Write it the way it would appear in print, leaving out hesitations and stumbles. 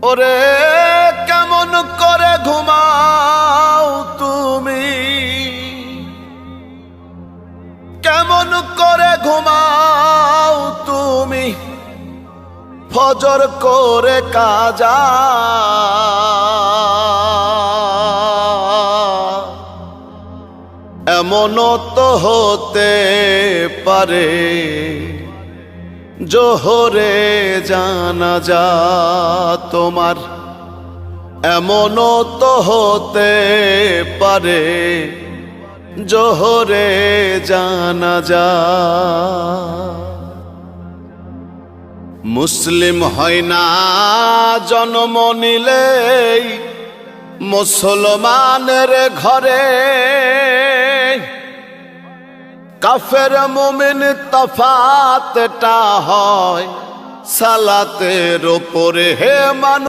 ওরে কেমন করে ঘুমাও তুমি, কেমন করে ঘুমাও তুমি ফজর করে কাজা। এমনও তো হতে পারে জোহরে জানাজা তোমার, এমনও তো হতে পারে জোহরে জানাজা। মুসলিম হয় না জন্ম নিলেই মুসলমানের ঘরে, কাফের মুমিন তফাতটা হয় সালাতের উপরে। হে মানুষ